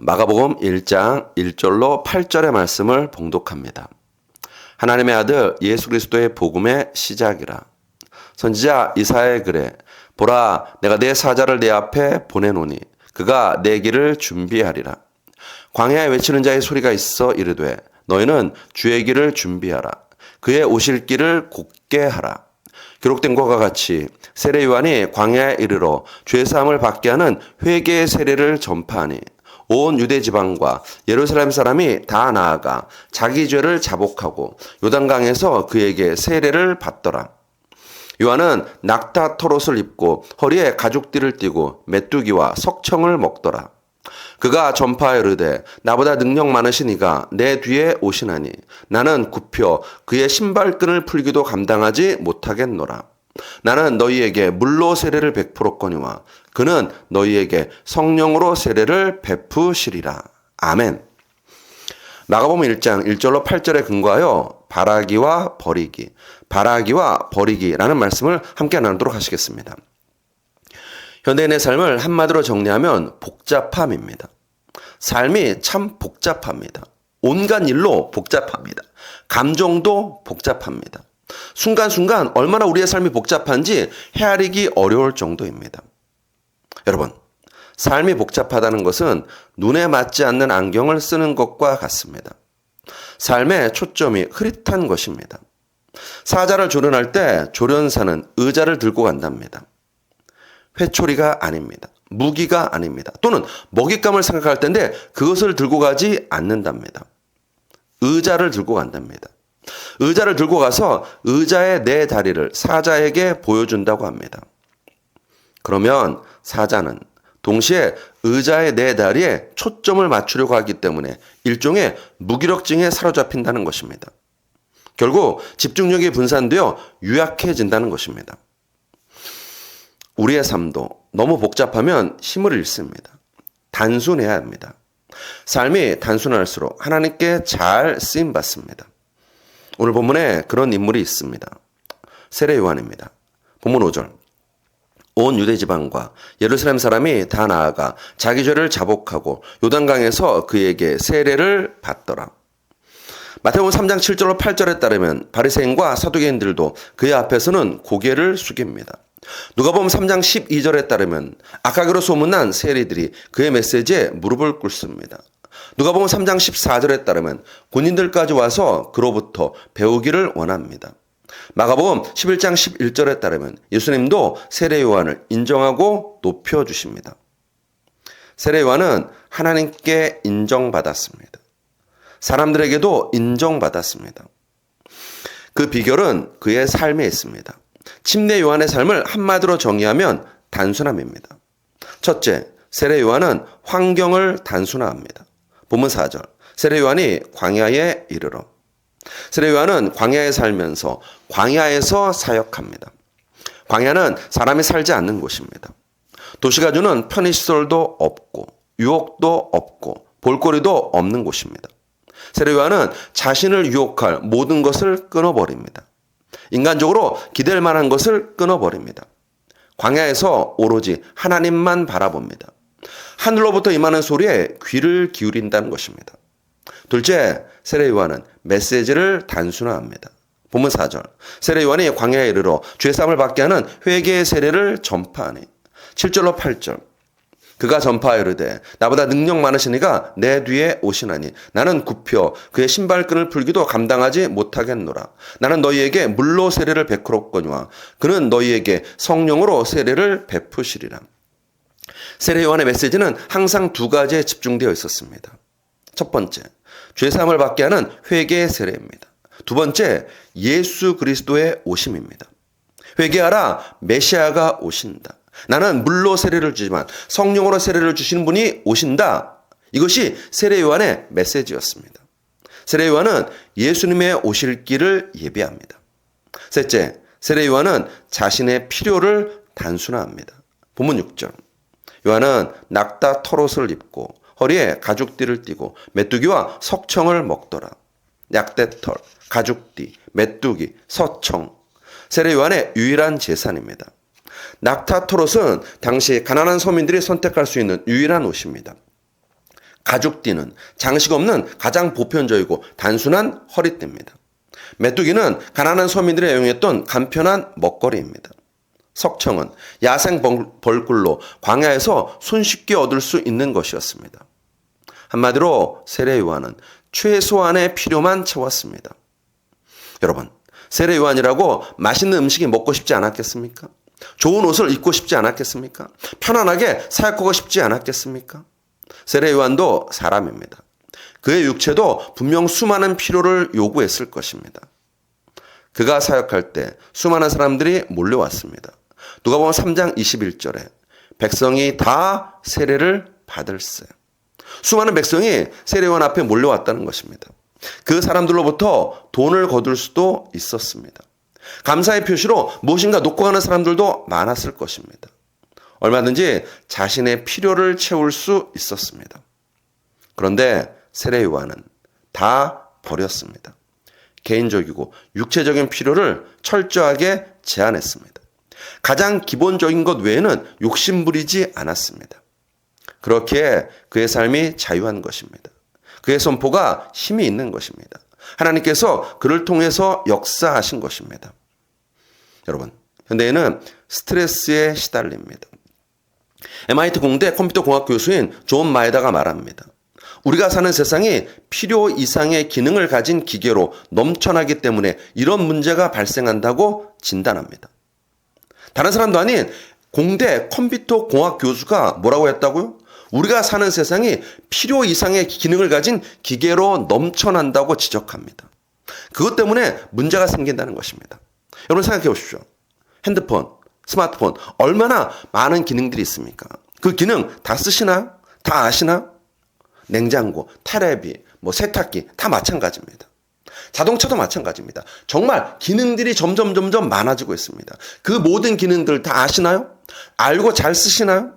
마가복음 1장 1절로 8절의 말씀을 봉독합니다. 하나님의 아들 예수 그리스도의 복음의 시작이라. 선지자 이사야의 글에 보라 내가 내 사자를 내 앞에 보내노니 그가 내 길을 준비하리라. 광야에 외치는 자의 소리가 있어 이르되 너희는 주의 길을 준비하라. 그의 오실 길을 곧게 하라. 기록된 것과 같이 세례 요한이 광야에 이르러 죄 사함을 받게 하는 회개의 세례를 전파하니 온 유대 지방과 예루살렘 사람이 다 나아가 자기 죄를 자복하고 요단강에서 그에게 세례를 받더라. 요한은 낙타 털옷을 입고 허리에 가죽띠를 띠고 메뚜기와 석청을 먹더라. 그가 전파하여 이르되 나보다 능력 많으신 이가 내 뒤에 오시나니 나는 굽혀 그의 신발끈을 풀기도 감당하지 못하겠노라. 나는 너희에게 물로 세례를 베풀었거니와 그는 너희에게 성령으로 세례를 베푸시리라. 아멘. 마가복음 1장 1절로 8절에 근거하여 바라기와 버리기라는 말씀을 함께 나누도록 하시겠습니다. 현대인의 삶을 한마디로 정리하면 복잡함입니다. 삶이 참 복잡합니다. 온갖 일로 복잡합니다. 감정도 복잡합니다. 순간순간 얼마나 우리의 삶이 복잡한지 헤아리기 어려울 정도입니다. 여러분, 삶이 복잡하다는 것은 눈에 맞지 않는 안경을 쓰는 것과 같습니다. 삶의 초점이 흐릿한 것입니다. 사자를 조련할 때 조련사는 의자를 들고 간답니다. 회초리가 아닙니다. 무기가 아닙니다. 또는 먹잇감을 생각할 텐데 그것을 들고 가지 않는답니다. 의자를 들고 간답니다. 의자를 들고 가서 의자의 네 다리를 사자에게 보여준다고 합니다. 그러면 사자는 동시에 의자의 네 다리에 초점을 맞추려고 하기 때문에 일종의 무기력증에 사로잡힌다는 것입니다. 결국 집중력이 분산되어 유약해진다는 것입니다. 우리의 삶도 너무 복잡하면 힘을 잃습니다. 단순해야 합니다. 삶이 단순할수록 하나님께 잘 쓰임받습니다. 오늘 본문에 그런 인물이 있습니다. 세례 요한입니다. 본문 5절. 온 유대 지방과 예루살렘 사람이 다 나아가 자기 죄를 자복하고 요단강에서 그에게 세례를 받더라. 마태복음 3장 7절로 8절에 따르면 바리새인과 사두개인들도 그의 앞에서는 고개를 숙입니다. 누가복음 3장 12절에 따르면 악하기로 소문난 세리들이 그의 메시지에 무릎을 꿇습니다. 누가복음 3장 14절에 따르면 군인들까지 와서 그로부터 배우기를 원합니다. 마가복음 11장 11절에 따르면 예수님도 세례 요한을 인정하고 높여주십니다. 세례 요한은 하나님께 인정받았습니다. 사람들에게도 인정받았습니다. 그 비결은 그의 삶에 있습니다. 침례 요한의 삶을 한마디로 정의하면 단순함입니다. 첫째, 세례 요한은 환경을 단순화합니다. 본문 4절, 세례 요한이 광야에 이르러. 세례 요한은 광야에 살면서 광야에서 사역합니다. 광야는 사람이 살지 않는 곳입니다. 도시가 주는 편의시설도 없고 유혹도 없고 볼거리도 없는 곳입니다. 세례 요한은 자신을 유혹할 모든 것을 끊어버립니다. 인간적으로 기댈 만한 것을 끊어버립니다. 광야에서 오로지 하나님만 바라봅니다. 하늘로부터 임하는 소리에 귀를 기울인다는 것입니다. 둘째, 세례 요한은 메시지를 단순화합니다. 본문 4절. 세례 요한이 광야에 이르러 죄사함을 받게 하는 회개의 세례를 전파하니. 7절로 8절. 그가 전파하여 이르되 나보다 능력 많으신 이가 내 뒤에 오시나니 나는 굽혀 그의 신발끈을 풀기도 감당하지 못하겠노라. 나는 너희에게 물로 세례를 베풀었거니와 그는 너희에게 성령으로 세례를 베푸시리라. 세례 요한의 메시지는 항상 두 가지에 집중되어 있었습니다. 첫 번째, 죄사함을 받게 하는 회개의 세례입니다. 두 번째, 예수 그리스도의 오심입니다. 회개하라, 메시아가 오신다. 나는 물로 세례를 주지만 성령으로 세례를 주시는 분이 오신다. 이것이 세례 요한의 메시지였습니다. 세례 요한은 예수님의 오실 길을 예비합니다. 셋째, 세례 요한은 자신의 필요를 단순화합니다. 본문 6절. 요한은 낙타 털옷을 입고 허리에 가죽띠를 띠고 메뚜기와 석청을 먹더라. 약대털, 가죽띠, 메뚜기, 석청. 세례 요한의 유일한 재산입니다. 낙타 털옷은 당시 가난한 서민들이 선택할 수 있는 유일한 옷입니다. 가죽띠는 장식 없는 가장 보편적이고 단순한 허리띠입니다. 메뚜기는 가난한 서민들이 애용했던 간편한 먹거리입니다. 석청은 야생 벌꿀로 광야에서 손쉽게 얻을 수 있는 것이었습니다. 한마디로 세례 요한은 최소한의 필요만 채웠습니다. 여러분, 세례 요한이라고 맛있는 음식이 먹고 싶지 않았겠습니까? 좋은 옷을 입고 싶지 않았겠습니까? 편안하게 사역하고 싶지 않았겠습니까? 세례 요한도 사람입니다. 그의 육체도 분명 수많은 필요를 요구했을 것입니다. 그가 사역할 때 수많은 사람들이 몰려왔습니다. 누가복음 3장 21절에 백성이 다 세례를 받을세. 수많은 백성이 세례 요한 앞에 몰려왔다는 것입니다. 그 사람들로부터 돈을 거둘 수도 있었습니다. 감사의 표시로 무엇인가 놓고 가는 사람들도 많았을 것입니다. 얼마든지 자신의 필요를 채울 수 있었습니다. 그런데 세례 요한은 다 버렸습니다. 개인적이고 육체적인 필요를 철저하게 제한했습니다. 가장 기본적인 것 외에는 욕심 부리지 않았습니다. 그렇기에 그의 삶이 자유한 것입니다. 그의 선포가 힘이 있는 것입니다. 하나님께서 그를 통해서 역사하신 것입니다. 여러분, 현대인은 스트레스에 시달립니다. MIT 공대 컴퓨터공학 교수인 존 마에다가 말합니다. 우리가 사는 세상이 필요 이상의 기능을 가진 기계로 넘쳐나기 때문에 이런 문제가 발생한다고 진단합니다. 다른 사람도 아닌 공대 컴퓨터공학 교수가 뭐라고 했다고요? 우리가 사는 세상이 필요 이상의 기능을 가진 기계로 넘쳐난다고 지적합니다. 그것 때문에 문제가 생긴다는 것입니다. 여러분 생각해 보십시오. 핸드폰, 스마트폰 얼마나 많은 기능들이 있습니까? 그 기능 다 쓰시나요? 다 아시나요? 냉장고, 테레비, 세탁기 다 마찬가지입니다. 자동차도 마찬가지입니다. 정말 기능들이 점점 많아지고 있습니다. 그 모든 기능들 다 아시나요? 알고 잘 쓰시나요?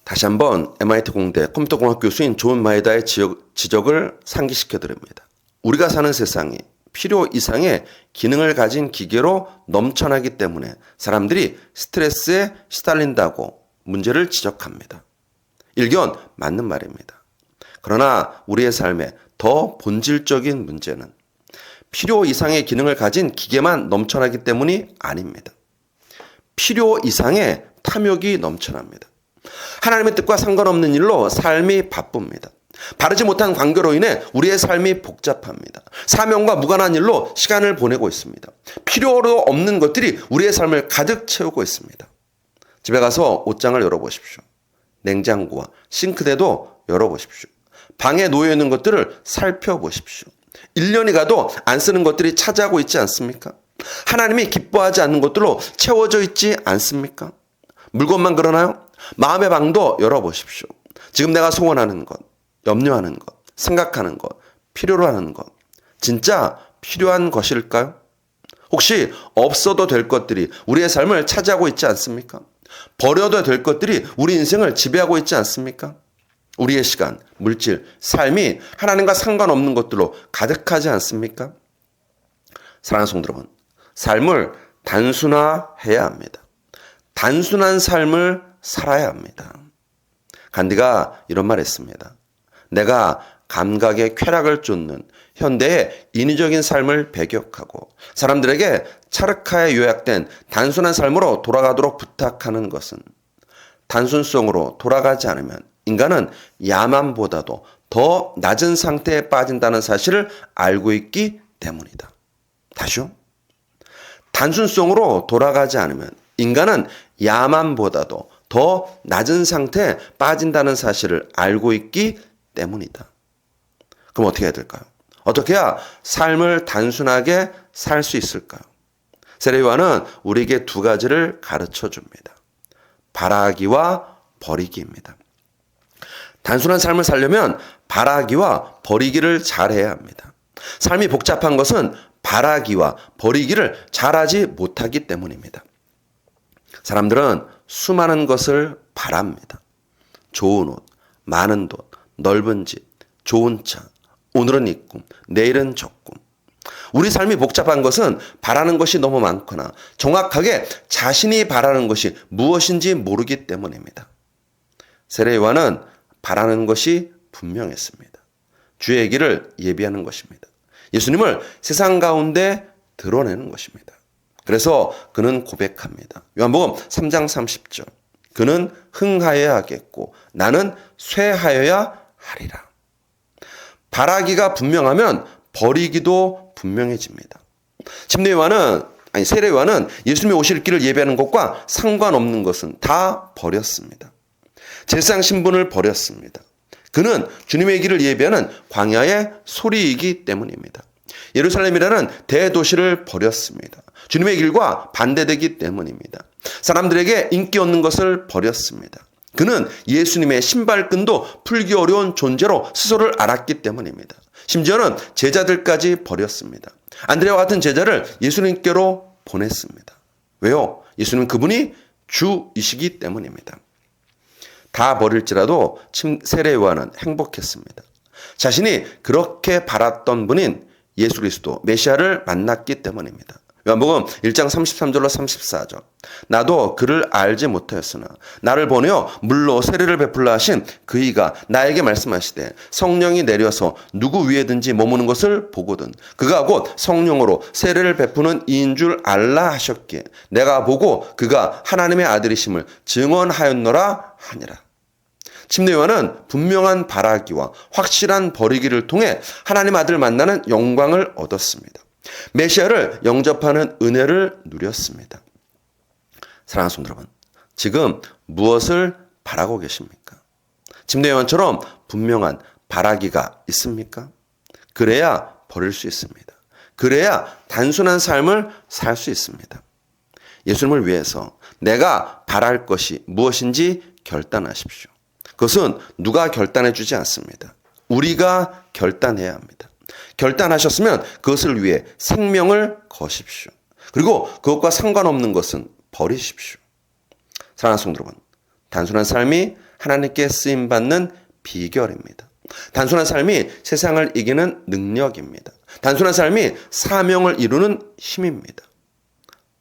다시 한번 MIT 공대 컴퓨터공학 교수인 존 마에다의 지적을 상기시켜 드립니다. 우리가 사는 세상이 필요 이상의 기능을 가진 기계로 넘쳐나기 때문에 사람들이 스트레스에 시달린다고 문제를 지적합니다. 일견 맞는 말입니다. 그러나 우리의 삶에 더 본질적인 문제는 필요 이상의 기능을 가진 기계만 넘쳐나기 때문이 아닙니다. 필요 이상의 탐욕이 넘쳐납니다. 하나님의 뜻과 상관없는 일로 삶이 바쁩니다. 바르지 못한 관계로 인해 우리의 삶이 복잡합니다. 사명과 무관한 일로 시간을 보내고 있습니다. 필요로 없는 것들이 우리의 삶을 가득 채우고 있습니다. 집에 가서 옷장을 열어보십시오. 냉장고와 싱크대도 열어보십시오. 방에 놓여있는 것들을 살펴보십시오. 1년이 가도 안 쓰는 것들이 차지하고 있지 않습니까? 하나님이 기뻐하지 않는 것들로 채워져 있지 않습니까? 물건만 그러나요? 마음의 방도 열어보십시오. 지금 내가 소원하는 것, 염려하는 것, 생각하는 것, 필요로 하는 것, 진짜 필요한 것일까요? 혹시 없어도 될 것들이 우리의 삶을 차지하고 있지 않습니까? 버려도 될 것들이 우리 인생을 지배하고 있지 않습니까? 우리의 시간, 물질, 삶이 하나님과 상관없는 것들로 가득하지 않습니까? 사랑하는 성도 여러분, 삶을 단순화해야 합니다. 단순한 삶을 살아야 합니다. 간디가 이런 말 했습니다. 내가 감각의 쾌락을 쫓는 현대의 인위적인 삶을 배격하고 사람들에게 차르카에 요약된 단순한 삶으로 돌아가도록 부탁하는 것은 단순성으로 돌아가지 않으면 인간은 야만보다도 더 낮은 상태에 빠진다는 사실을 알고 있기 때문이다. 다시요. 단순성으로 돌아가지 않으면 인간은 야만보다도 더 낮은 상태에 빠진다는 사실을 알고 있기 때문이다. 그럼 어떻게 해야 될까요? 어떻게 해야 삶을 단순하게 살 수 있을까요? 세례 요한은 우리에게 두 가지를 가르쳐 줍니다. 바라기와 버리기입니다. 단순한 삶을 살려면 바라기와 버리기를 잘해야 합니다. 삶이 복잡한 것은 바라기와 버리기를 잘하지 못하기 때문입니다. 사람들은 수많은 것을 바랍니다. 좋은 옷, 많은 돈, 넓은 집, 좋은 차, 오늘은 이 꿈, 내일은 저 꿈. 우리 삶이 복잡한 것은 바라는 것이 너무 많거나 정확하게 자신이 바라는 것이 무엇인지 모르기 때문입니다. 세례 요한은 바라는 것이 분명했습니다. 주의 길을 예비하는 것입니다. 예수님을 세상 가운데 드러내는 것입니다. 그래서 그는 고백합니다. 요한복음 3장 30절. 그는 흥하여야 하겠고 나는 쇠하여야 하리라. 바라기가 분명하면 버리기도 분명해집니다. 세례 요한은 예수님이 오실 길을 예비하는 것과 상관없는 것은 다 버렸습니다. 제사장 신분을 버렸습니다. 그는 주님의 길을 예비하는 광야의 소리이기 때문입니다. 예루살렘이라는 대도시를 버렸습니다. 주님의 길과 반대되기 때문입니다. 사람들에게 인기 얻는 것을 버렸습니다. 그는 예수님의 신발끈도 풀기 어려운 존재로 스스로를 알았기 때문입니다. 심지어는 제자들까지 버렸습니다. 안드레와 같은 제자를 예수님께로 보냈습니다. 왜요? 예수님 그분이 주이시기 때문입니다. 다 버릴지라도 세례 요한은 행복했습니다. 자신이 그렇게 바랐던 분인 예수 그리스도 메시아를 만났기 때문입니다. 요한복음 1장 33절로 34절. 나도 그를 알지 못하였으나 나를 보내어 물로 세례를 베풀라 하신 그이가 나에게 말씀하시되 성령이 내려서 누구 위에든지 머무는 것을 보거든 그가 곧 성령으로 세례를 베푸는 이인 줄 알라 하셨기에 내가 보고 그가 하나님의 아들이심을 증언하였노라 하니라. 침례 요한은 분명한 바라기와 확실한 버리기를 통해 하나님 아들 만나는 영광을 얻었습니다. 메시아를 영접하는 은혜를 누렸습니다. 사랑하는 성도 여러분, 지금 무엇을 바라고 계십니까? 침례 요한처럼 분명한 바라기가 있습니까? 그래야 버릴 수 있습니다. 그래야 단순한 삶을 살 수 있습니다. 예수님을 위해서 내가 바랄 것이 무엇인지 결단하십시오. 그것은 누가 결단해 주지 않습니다. 우리가 결단해야 합니다. 결단하셨으면 그것을 위해 생명을 거십시오. 그리고 그것과 상관없는 것은 버리십시오. 사랑하는 성도 여러분, 단순한 삶이 하나님께 쓰임받는 비결입니다. 단순한 삶이 세상을 이기는 능력입니다. 단순한 삶이 사명을 이루는 힘입니다.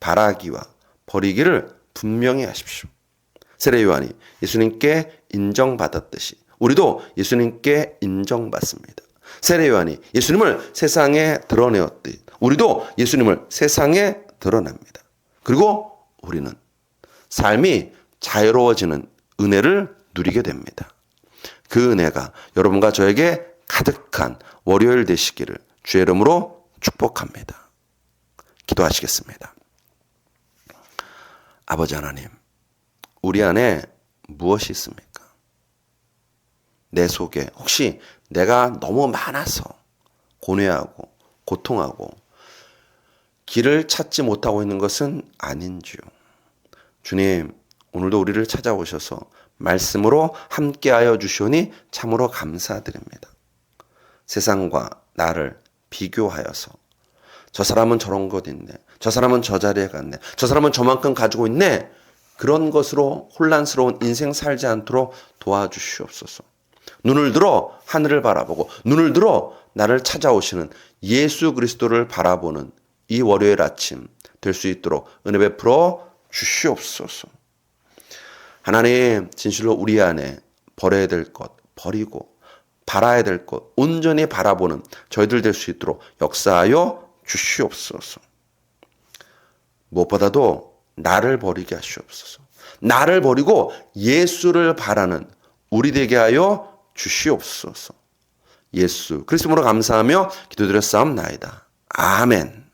바라기와 버리기를 분명히 하십시오. 세례 요한이 예수님께 인정받았듯이 우리도 예수님께 인정받습니다. 세례 요한이 예수님을 세상에 드러내었듯이 우리도 예수님을 세상에 드러냅니다. 그리고 우리는 삶이 자유로워지는 은혜를 누리게 됩니다. 그 은혜가 여러분과 저에게 가득한 월요일 되시기를 주의 이름으로 축복합니다. 기도하시겠습니다. 아버지 하나님, 우리 안에 무엇이 있습니까? 내 속에 혹시 내가 너무 많아서 고뇌하고 고통하고 길을 찾지 못하고 있는 것은 아닌지요. 주님, 오늘도 우리를 찾아오셔서 말씀으로 함께하여 주시오니 참으로 감사드립니다. 세상과 나를 비교하여서 저 사람은 저런 것 있네. 저 사람은 저 자리에 갔네. 저 사람은 저만큼 가지고 있네. 그런 것으로 혼란스러운 인생 살지 않도록 도와주시옵소서. 눈을 들어 하늘을 바라보고 눈을 들어 나를 찾아오시는 예수 그리스도를 바라보는 이 월요일 아침 될 수 있도록 은혜 베풀어 주시옵소서. 하나님, 진실로 우리 안에 버려야 될 것 버리고 바라야 될 것 온전히 바라보는 저희들 될 수 있도록 역사하여 주시옵소서. 무엇보다도 나를 버리게 하시옵소서. 나를 버리고 예수를 바라는 우리 되게 하여 주시옵소서. 예수 그리스도로 감사하며 기도드렸사옵나이다. 아멘.